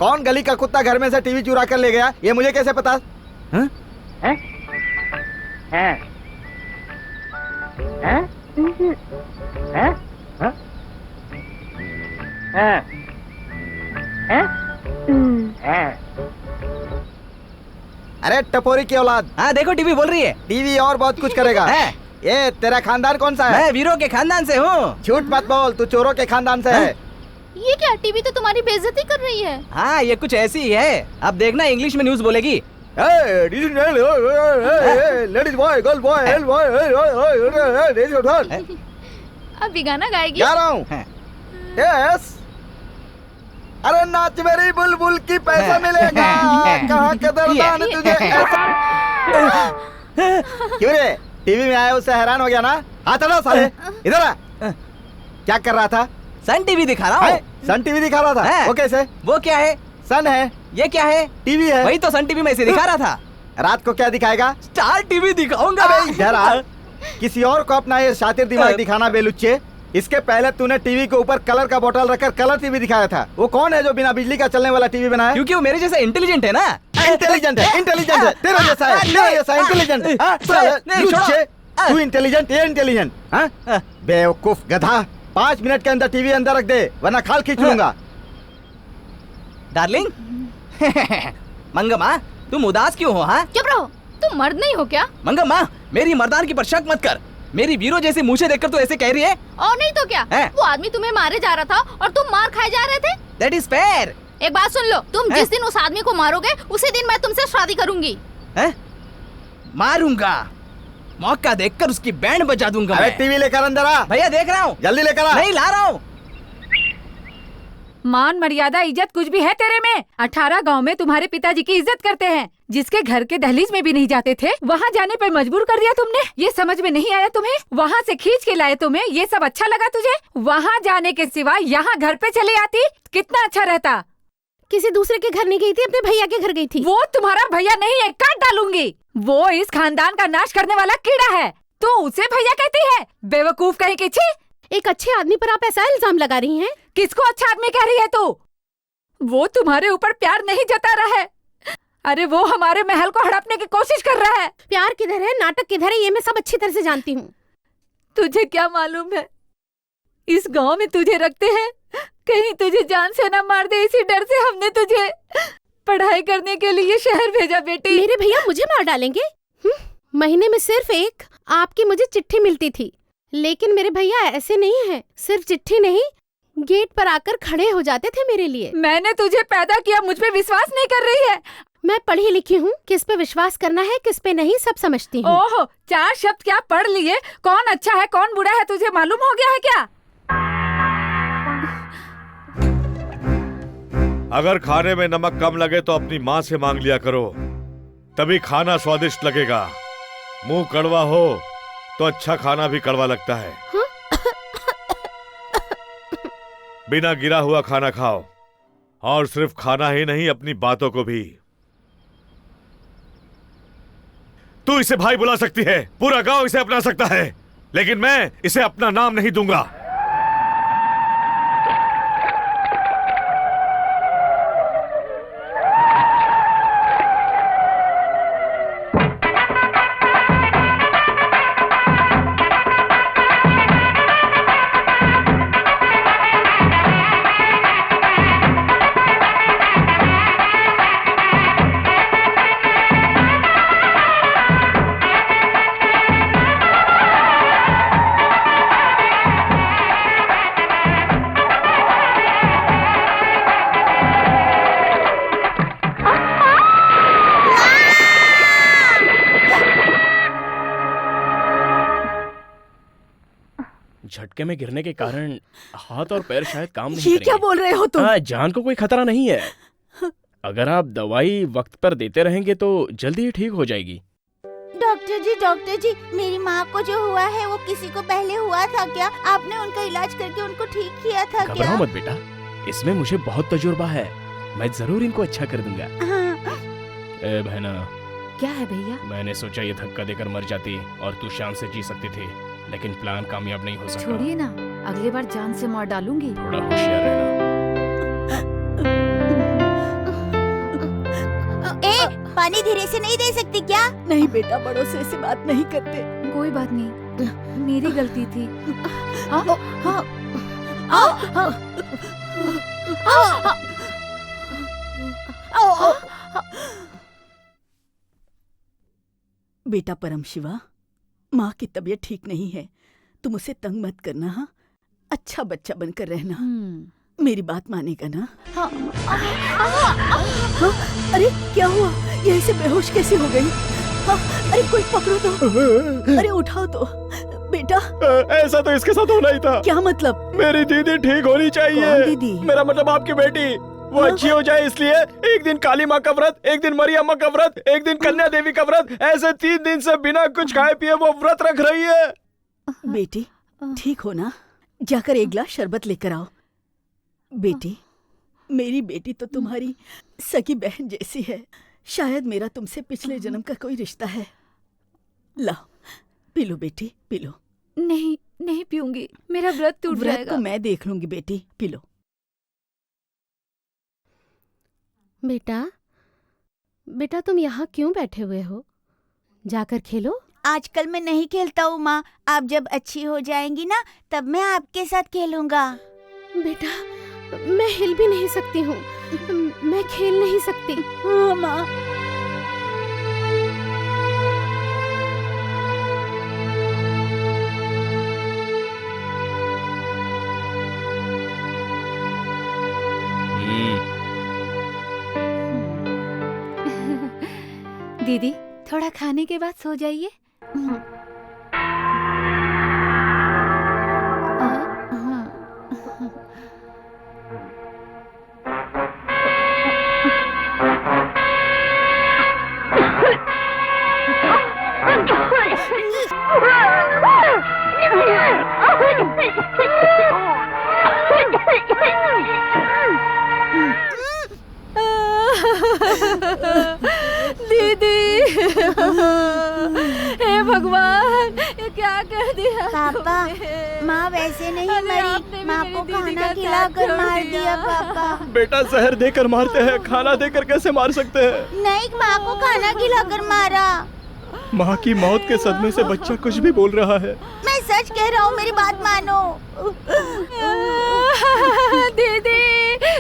कौन गली का कुत्ता घर में से टीवी चुरा कर ले गया ये मुझे कैसे पता? हैं? हैं? हैं? हैं? हैं? हैं? हैं? हैं? अरे टपोरी की औलाद, हाँ देखो टीवी बोल रही है। टीवी और बहुत कुछ करेगा। ये तेरा खानदान कौन सा है? मैं वीरों के खानदान से हूँ। झूठ मत बोल, तू चोरों के खानदान से है। ये क्या, टीवी तो तुम्हारी बेइज्जती कर रही है। हाँ ये कुछ ऐसी ही है, अब देखना इंग्लिश में न्यूज बोलेगी। लेडीज बॉय, गर्ल बॉय, अब भी गाना गाएगी? जा रहा हूँ। यस। अरे नाच मेरी बुलबुल की पैसा मिलेगा। कहाँ कदरदान तुझे ऐसा। क्यों रे, टीवी में आया उससे हैरान हो गया ना? हाँ चलो साले, इधर आ। क्या कर रहा था? सन टीवी दिखा रहा हूँ। सन टीवी दिखा रहा था? वो कैसे? वो क्या है? सन है। ये क्या है? टीवी है। वही तो सन टीवी में इसे दिखा रहा था। रात को क्या दिखाएगा? स्टार टीवी दिखाऊंगा। इधर आ। किसी और को अपना ये शातिर दिमाग दिखाना बेलुच्चे। इसके पहले तूने टीवी के ऊपर कलर का बोतल रखकर कलर टीवी दिखाया था। वो कौन है जो बिना बिजली का चलने वाला टीवी बनाया? क्योंकि वो मेरे जैसा इंटेलिजेंट है ना। इंटेलिजेंट है, इंटेलिजेंट है, तेरा जैसा है, तेरा जैसा इंटेलिजेंट। तू इंटेलिजेंट, ये इंटेलिजेंट। बेवकूफ गधा, 5 मिनट के अंदर टीवी अंदर रख दे वरना खाल खींच लूंगा। डार्लिंग मंगम्मा तुम उदास क्यों हो? हाँ चुप रहो, तुम मर्द नहीं हो क्या? मंगम्मा मेरी मर्दानगी पर शक मत कर। मेरी वीरो जैसी मूछें देखकर तो ऐसे कह रही है। और नहीं तो क्या, वो आदमी तुम्हें मारे जा रहा था और तुम मार खाए जा रहे थे। That is fair। एक बात सुन लो, तुम जिस दिन उस आदमी को मारोगे उसी दिन मैं तुमसे शादी करूंगी। मारूंगा, मौका देखकर उसकी बैंड बजा दूंगा। अरे टीवी लेकर अंदर आ। भैया देख रहा हूँ। जल्दी लेकर आ। नहीं ला रहा हूँ। मान मर्यादा इज्जत कुछ भी है तेरे में? 18 गांव में तुम्हारे पिताजी की इज्जत करते हैं। जिसके घर के दहलीज में भी नहीं जाते थे वहाँ जाने पर मजबूर कर दिया तुमने। ये समझ में नहीं आया तुम्हें? वहाँ से खींच के लाए तुम्हें, ये सब अच्छा लगा तुझे? वहाँ जाने के सिवा यहाँ घर पे चले आती कितना अच्छा रहता। किसी दूसरे के घर नहीं गई थी, अपने भैया के घर गई थी। वो तुम्हारा भैया नहीं है, काट डालूंगी। वो इस खानदान का नाश करने वाला कीड़ा है, तो उसे भैया कहती है? बेवकूफ कहीं की। छी! एक अच्छे आदमी पर आप ऐसा इल्जाम लगा रही हैं? किसको अच्छा आदमी कह रही है तू? वो तुम्हारे ऊपर प्यार नहीं जता रहा है। अरे वो हमारे महल को हड़पने की कोशिश कर रहा है। प्यार किधर है, नाटक किधर है, ये मैं सब अच्छी तरह से जानती हूँ। तुझे क्या मालूम है, इस गांव में तुझे रखते हैं, कहीं तुझे जान से न मार दे, इसी डर से हमने तुझे पढ़ाई करने के लिए शहर भेजा। बेटी मेरे भैया मुझे मार डालेंगे? महीने में सिर्फ एक आपकी मुझे चिट्ठी मिलती थी, लेकिन मेरे भैया ऐसे नहीं है। सिर्फ चिट्ठी नहीं, गेट पर आकर खड़े हो जाते थे मेरे लिए। मैंने तुझे पैदा किया, मुझ पे विश्वास नहीं कर रही है? मैं पढ़ी लिखी हूँ, किस पे विश्वास करना है किस पे नहीं सब समझती हूँ। ओहो, 4 शब्द क्या पढ़ लिए? कौन अच्छा है कौन बुरा है तुझे मालूम हो गया है क्या? अगर खाने में नमक कम लगे तो अपनी माँ से मांग लिया करो, तभी खाना स्वादिष्ट लगेगा। मुंह कड़वा हो तो अच्छा खाना भी कड़वा लगता है। बिना गिरा हुआ खाना खाओ, और सिर्फ खाना ही नहीं अपनी बातों को भी। तू इसे भाई बुला सकती है, पूरा गांव इसे अपना सकता है, लेकिन मैं इसे अपना नाम नहीं दूंगा। झटके में गिरने के कारण हाथ और पैर शायद काम नहीं करेंगे। ये क्या बोल रहे हो तुम? जान को कोई खतरा नहीं है। अगर आप दवाई वक्त पर देते रहेंगे तो जल्दी ही ठीक हो जाएगी। डॉक्टर जी, मेरी माँ को जो हुआ है वो किसी को पहले हुआ था क्या? आपने उनका इलाज करके उनको ठीक किया था क्या? घबराओ मत बेटा, इसमें मुझे बहुत तजुर्बा है, मैं जरूर इनको अच्छा कर दूंगा। ए बहना। क्या है भैया? मैंने सोचा ये धक्का देकर मर जाती और तू शान से जी सकती थी, लेकिन प्लान कामयाब नहीं हो सका। छोड़िए ना, अगली बार जान से मार डालूंगी। थोड़ा होशियार रहना। पानी धीरे से नहीं दे सकती क्या? नहीं बेटा, बड़ों से ऐसी बात नहीं करते। कोई बात नहीं, मेरी गलती थी। बेटा परम शिवा, माँ की तबीयत ठीक नहीं है, तुम उसे तंग मत करना। हाँ, अच्छा बच्चा बनकर रहना। मेरी बात मानेगा ना? हाँ। अरे क्या हुआ? ये ऐसे बेहोश कैसे हो गई? हाँ, अरे कोई पकड़ो तो, अरे उठाओ तो बेटा। ऐसा तो इसके साथ होना ही था। क्या मतलब? मेरी दीदी ठीक होनी चाहिए। कौन दीदी? मेरा मतलब आपकी बेटी, वो अच्छी हो जाए इसलिए एक दिन काली माँ का व्रत, एक दिन मरियम्मा का व्रत, एक दिन कन्या देवी का व्रत, ऐसे 3 दिन से बिना कुछ खाए पिए वो व्रत रख रही है। बेटी ठीक हो ना? जाकर एक गिलास शरबत लेकर आओ। बेटी, मेरी बेटी तो तुम्हारी सगी बहन जैसी है। शायद मेरा तुमसे पिछले जन्म का कोई रिश्ता है। लाओ पी लो बेटी, पी लो। नहीं, नहीं पीऊंगी, मेरा व्रत टूट व्रत जाएगा। तो मैं देख लूंगी बेटी, पी लो। बेटा तुम यहाँ क्यों बैठे हुए हो? जाकर खेलो। आजकल मैं नहीं खेलता हूँ माँ, आप जब अच्छी हो जाएंगी ना तब मैं आपके साथ खेलूंगा। बेटा मैं हिल भी नहीं सकती हूँ, मैं खेल नहीं सकती। हाँ माँ। दीदी थोड़ा खाने के बाद सो जाइए। दीदी हे भगवान, ये क्या कर दिया पापा, तुमने? माँ वैसे नहीं अरे आपने मरी, भी माँ मेरी को दीदी खाना का खिलाकर साथ मार छोड़ दिया पापा। बेटा जहर देकर मारते हैं, खाना देकर कैसे मार सकते हैं? नहीं, माँ को खाना खिलाकर मारा। माँ की मौत के सदमे से बच्चा कुछ भी बोल रहा है। मैं सच कह रहा हूँ, मेरी बात मानो। दीदी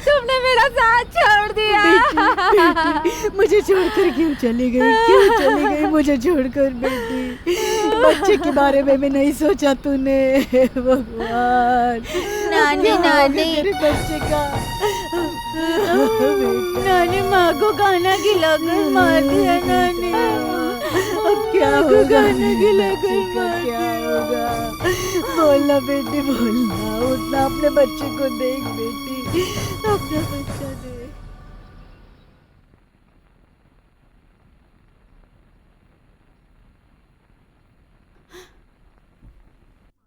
तुमने मेरा साथ छोड़ दिया। बेटी, मुझे छोड़कर क्यों चली गई? क्यों चली गई मुझे छोड़कर बेटी? बच्चे के बारे में भी नहीं सोचा तूने? भगवान, नानी नानी मेरे बच्चे का। नानी माँ को खाना खिलाकर मार दिया। नानी अब क्या होगा? खाना खिलाकर क्या होगा? बोलना बेटी, बोलना। उठना, अपने बच्चे को देख बेटी, अपना बच्चा देख।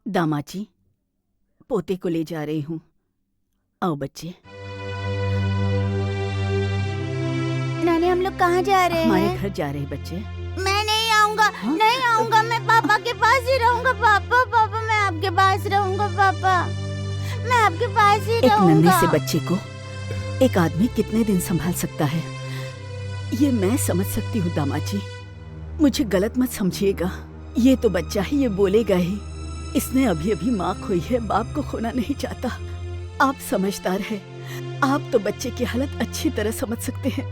दामाजी, पोते को ले जा रही हूँ। आओ बच्चे। नानी हम लोग कहाँ जा रहे हमारे हैं? घर जा रहे हैं बच्चे। मैं नहीं आऊँगा। नहीं आऊँगा, मैं पापा के पास ही रहूँगा। पापा पापा मैं आपके पास रहूँगा। पापा मैं आपके पास ही एक रहूँगा। नन्हे से बच्चे को एक आदमी कितने दिन संभाल सकता है, ये मैं समझ सकती हूँ दामाजी। मुझे गलत मत समझिएगा। ये तो बच्चा ही, ये बोलेगा ही। इसने अभी अभी माँ खोई है, बाप को खोना नहीं चाहता। आप समझदार हैं, आप तो बच्चे की हालत अच्छी तरह समझ सकते हैं।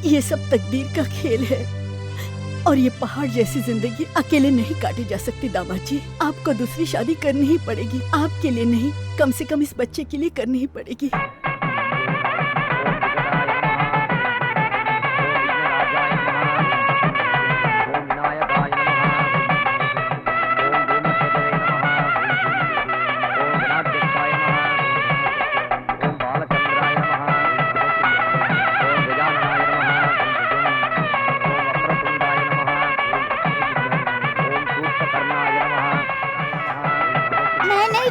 ये सब तकदीर का खेल है और ये पहाड़ जैसी जिंदगी अकेले नहीं काटी जा सकती दामाजी। आपको दूसरी शादी करनी ही पड़ेगी। आपके लिए नहीं, कम से कम इस बच्चे के लिए करनी ही पड़ेगी।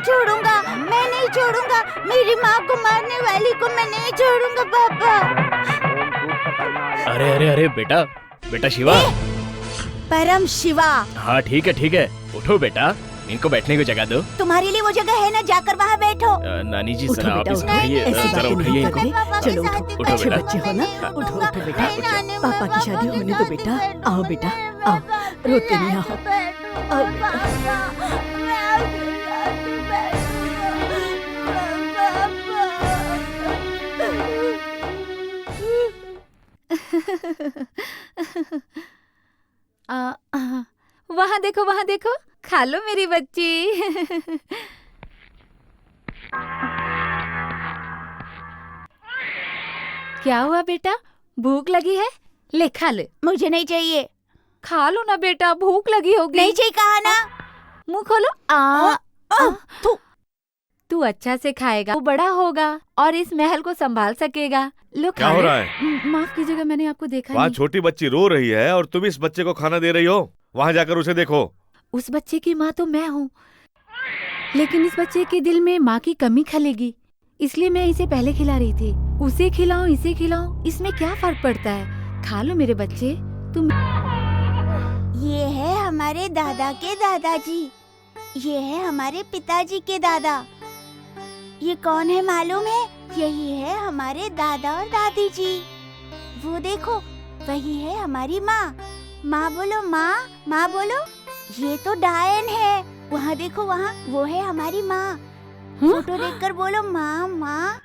छोड़ूंगा, मैं नहीं छोड़ूंगा। मेरी माँ को मारने वाली को मैं नहीं छोड़ूंगा पापा। अरे अरे अरे बेटा, बेटा शिवा। परम शिवा। हाँ ठीक है, उठो बेटा, इनको बैठने को जगह दो। तुम्हारे लिए वो जगह है ना, जाकर वहाँ बैठो। नानी जी उठो जरा आप बेटा, इसको उठो। उठाइए, ऐसी जरा बातें उठाइए नहीं इनको। करते। पापा चलो के उठो, साथ उठो अच्छे बेटा। बच्चे हो ना, उठो उठो बेटा। नहीं, नानी, पापा की शादी पापा होने के दो बेटा। साथ आओ बेटा, आओ, रोते नहीं, आओ। बैठो, आओ बेटा। पापा, मैं आपके साथ वहाँ देखो, वहाँ देखो, खा लो मेरी बच्ची। क्या हुआ बेटा, भूख लगी है? ले खा ले। मुझे नहीं चाहिए। खा लो ना बेटा, भूख लगी होगी। नहीं चाहिए कहा ना। मुंह खोलो। थू। तू अच्छा से खाएगा, वो बड़ा होगा और इस महल को संभाल सकेगा। लो क्या खा हो ले। रहा है? माफ कीजिएगा, मैंने आपको देखा वहाँ नहीं। छोटी बच्ची रो रही है और तुम इस बच्चे को खाना दे रही हो। वहाँ जाकर उसे देखो। उस बच्चे की माँ तो मैं हूँ, लेकिन इस बच्चे के दिल में माँ की कमी खलेगी, इसलिए मैं इसे पहले खिला रही थी। उसे खिलाऊं, इसे खिलाऊं, इसमें क्या फर्क पड़ता है? खा लो मेरे बच्चे। तुम ये है हमारे दादा के दादाजी, ये है हमारे पिताजी के दादा। ये कौन है मालूम है? यही है हमारे दादा और दादी जी। वो देखो, वही है हमारी माँ। माँ बोलो, माँ, माँ बोलो। ये तो डायन है। वहाँ देखो, वहाँ वो है हमारी माँ। फोटो देखकर बोलो, माँ, माँ।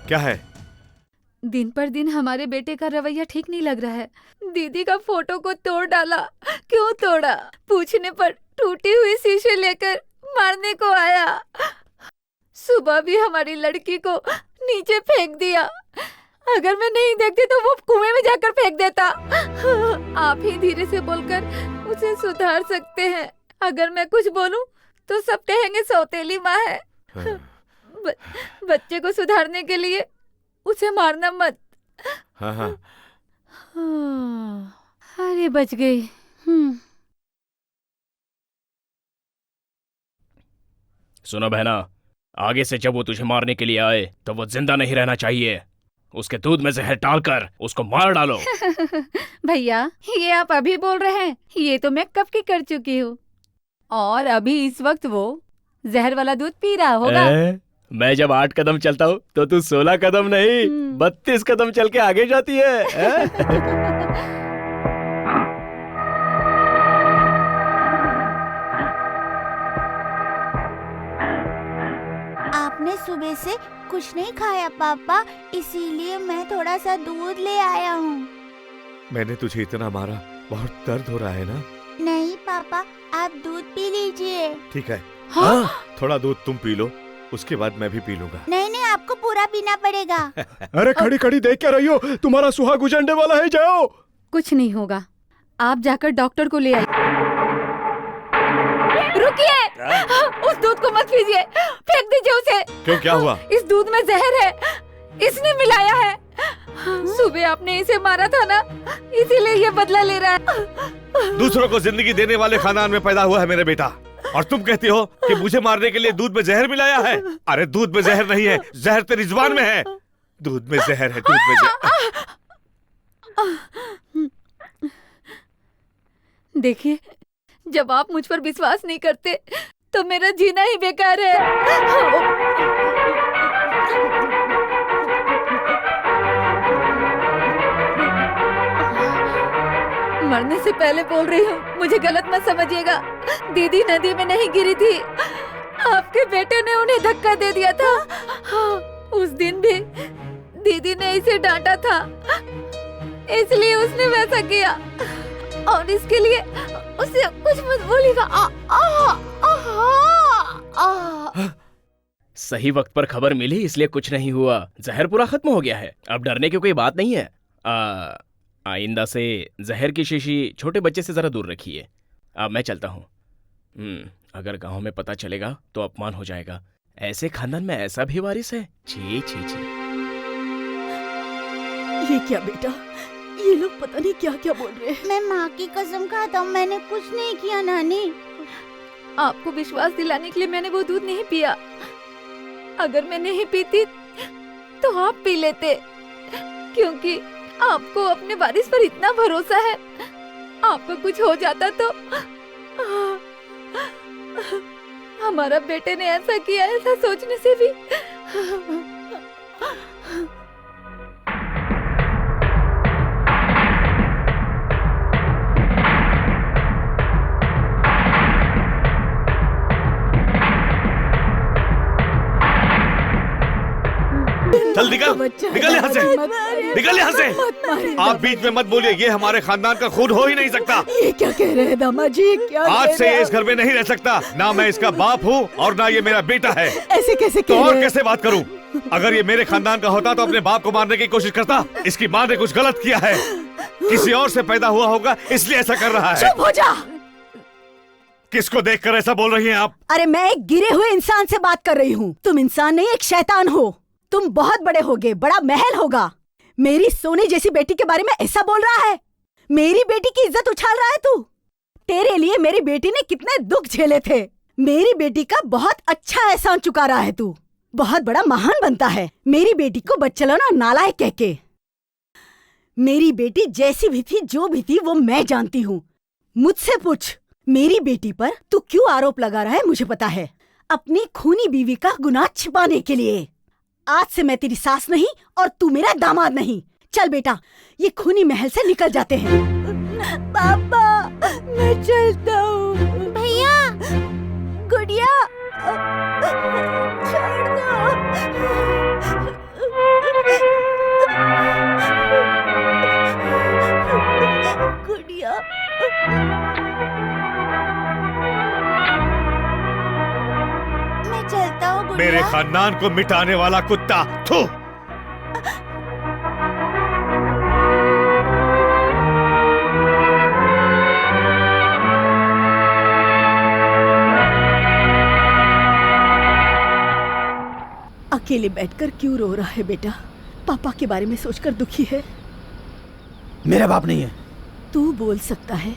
क्या है? दिन पर दिन हमारे बेटे का रवैया ठीक नहीं लग रहा है। दीदी का फोटो को तोड़ डाला। क्यों तोड़ा? पूछने पर टूटी हुई शीशे लेकर मारने को आया। सुबह भी हमारी लड़की को नीचे फेंक दिया। अगर मैं नहीं देखती तो वो कुएं में जाकर फेंक देता। आप ही धीरे से बोलकर उसे सुधार सकते हैं। अगर मैं कुछ बोलूं तो सब कहेंगे सौतेली माँ है। बच्चे को सुधारने के लिए उसे मारना मत। हाँ हाँ। अरे बच गई। सुनो बहना, आगे से जब वो तुझे मारने के लिए आए तो वो जिंदा नहीं रहना चाहिए। उसके दूध में जहर डालकर उसको मार डालो। भैया, ये आप अभी बोल रहे हैं? ये तो मैं कब की कर चुकी हूँ। और अभी इस वक्त वो जहर वाला दूध पी रहा होगा। मैं जब 8 कदम चलता हूँ तो तू 16 कदम नहीं 32 कदम चल के आगे जाती है। आपने सुबह से कुछ नहीं खाया पापा, इसीलिए मैं थोड़ा सा दूध ले आया हूँ। मैंने तुझे इतना मारा, बहुत दर्द हो रहा है ना? नहीं पापा, आप दूध पी लीजिए। ठीक है। हाँ? थोड़ा दूध तुम पी लो, उसके बाद मैं भी पी लूंगा। नहीं नहीं, आपको पूरा पीना पड़ेगा। अरे खड़ी खड़ी देख क्या रही हो? तुम्हारा सुहाग उजड़ने वाला है, जाओ। कुछ नहीं होगा, आप जाकर डॉक्टर को ले आइए। रुकिए, उस दूध को मत पीजिए, फेंक दीजिए उसे। क्यों, क्या हुआ? इस दूध में जहर है, इसने मिलाया है। सुबह आपने इसे मारा था ना, इसीलिए ये बदला ले रहा है। दूसरों को जिंदगी देने वाले खानदान में पैदा हुआ है मेरे बेटा, और तुम कहती हो कि मुझे मारने के लिए दूध में जहर मिलाया है। अरे दूध में जहर नहीं है, जहर तेरी जुबान में है। दूध में जहर है, दूध में जहर। देखिए, जब आप मुझ पर विश्वास नहीं करते तो मेरा जीना ही बेकार है। मरने से पहले बोल रही हूँ, मुझे गलत मत समझिएगा। दीदी नदी में नहीं गिरी थी, आपके बेटे ने उन्हें धक्का दे दिया था। उस दिन भी दीदी ने इसे डांटा था, इसलिए उसने वैसा किया। और इसके लिए उसे कुछ मत बोलिएगा। सही वक्त पर खबर मिली, इसलिए कुछ नहीं हुआ। जहर पूरा खत्म हो गया है, अब डरने की कोई बात नहीं है। आइंदा से जहर की शीशी छोटे बच्चे से जरा दूर रखिए। अब मैं चलता हूँ। अगर गांव में पता चलेगा तो अपमान हो जाएगा। ऐसे खानदान में ऐसा भी वारिस है? छी छी छी। ये क्या बेटा, ये लोग पता नहीं क्या क्या बोल रहे हैं। मैं माँ की कसम खाता हूँ, मैंने कुछ नहीं किया नानी। आपको विश्वास दिलाने के लिए मैंने वो दूध नहीं पिया। अगर मैं नहीं पीती तो आप पी लेते, क्योंकि आपको अपने वारिस पर इतना भरोसा है। आपको कुछ हो जाता तो हमारा बेटे ने ऐसा किया, ऐसा सोचने से भी चल निकल, निकल यहाँ से, निकल यहाँ से। आप बीच में मत बोलिए, ये हमारे खानदान का खून हो ही नहीं सकता। ये क्या कह रहे हैं दामाजी? क्या आज से ये इस घर में नहीं रह सकता। ना मैं इसका बाप हूँ और ना ये मेरा बेटा है। ऐसे कैसे तो कह और रहे हैं? कैसे बात करूँ? अगर ये मेरे खानदान का होता तो अपने बाप को मारने की कोशिश करता। इसकी माँ ने कुछ गलत किया है, किसी और से पैदा हुआ होगा इसलिए ऐसा कर रहा है। चुप हो जा। किसको देखकर ऐसा बोल रही हैं आप? अरे मैं एक गिरे हुए इंसान से बात कर रही हूँ। तुम इंसान नहीं, एक शैतान हो। तुम बहुत बड़े होगे, बड़ा महल होगा। मेरी सोने जैसी बेटी के बारे में ऐसा बोल रहा है? मेरी बेटी की इज्जत उछाल रहा है तू? तेरे लिए मेरी बेटी ने कितने दुख झेले थे। मेरी बेटी का बहुत अच्छा एहसान चुका रहा है तू। बहुत बड़ा महान बनता है मेरी बेटी को बच्चलना नालायक कह के। मेरी बेटी जैसी भी थी, जो भी थी, वो मैं जानती हूँ। मुझसे पूछ, मेरी बेटी पर तू क्यों आरोप लगा रहा है? मुझे पता है, अपनी खूनी बीवी का गुनाह छिपाने के लिए। आज से मैं तेरी सास नहीं और तू मेरा दामाद नहीं। चल बेटा, ये खूनी महल से निकल जाते हैं। पापा, मैं चलता हूँ। भैया, गुड़िया, छोड़ दो। गुड़िया, मैं चलता हूँ गुड़िया। मेरे खानदान को मिटाने वाला कुत्ता, थू। अकेले बैठकर क्यों रो रहा है बेटा? पापा के बारे में सोचकर दुखी है? मेरा बाप नहीं है। तू बोल सकता है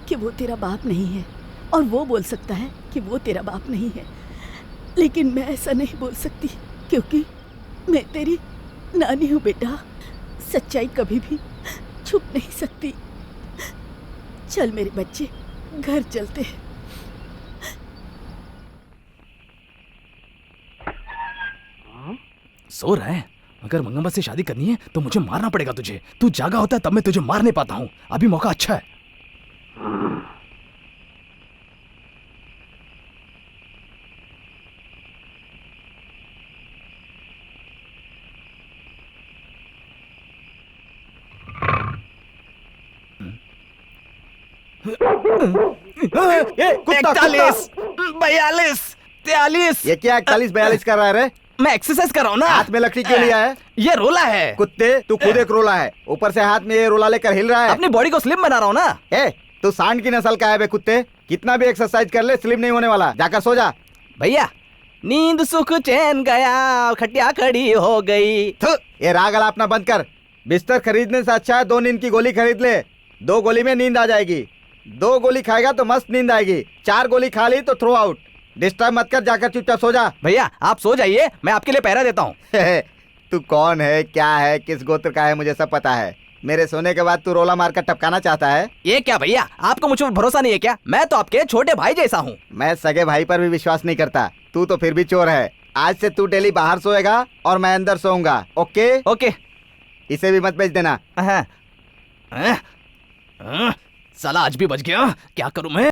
कि वो तेरा बाप नहीं है, और वो बोल सकता है कि वो तेरा बाप नहीं है, लेकिन मैं ऐसा नहीं बोल सकती, क्योंकि मैं तेरी नानी हूँ बेटा। सच्चाई कभी भी छुप नहीं सकती। चल मेरे बच्चे, घर चलते हैं। सो रहा है? अगर मंगम्मा से शादी करनी है तो मुझे मारना पड़ेगा तुझे। तू जागा होता है तब मैं तुझे मार नहीं पाता हूँ। अभी मौका अच्छा है। ये कुत्ता, 41, 42, 43। ये क्या 41-42 कर रहा है रे? मैं एक्सरसाइज कर रहा हूँ ना। हाथ में लकड़ी क्यों लिया है? ये रोला है। कुत्ते, तू खुद एक रोला है, ऊपर से हाथ में ये रोला लेकर हिल रहा है। अपनी बॉडी को स्लिम बना रहा हूँ ना। ए, तू सांड की नस्ल का है बे कुत्ते। कितना भी एक्सरसाइज कर ले, स्लिम नहीं होने वाला। जाकर सो जा। भैया, नींद सुख चैन गया, खटिया खड़ी हो गई। थु, ये राग अलापना बंद कर। बिस्तर खरीदने से अच्छा है 2 नींद की गोली खरीद ले। 2 गोली में नींद आ जाएगी। 2 गोली खाएगा तो मस्त नींद आएगी। 4 गोली खा ली तो थ्रो आउट। डिस्टर्ब मत कर, जाकर चुपचाप सो जा। भैया आप सो जाइए, मैं आपके लिए पहरा देता हूँ। तू कौन है, क्या है, किस गोत्र का है, मुझे सब पता है। मेरे सोने के बाद तू रोला मारकर टपकाना चाहता है? ये क्या भैया, आपको मुझ पर भरोसा नहीं है क्या? मैं तो आपके छोटे भाई जैसा हूँ। मैं सगे भाई पर भी विश्वास नहीं करता। तू तो फिर भी चोर है। आज से तू डेली बाहर सोएगा और मैं अंदर सोऊंगा। Okay okay. इसे भी मत बेच देना। साला आज भी बच गया। क्या करूँ मैं?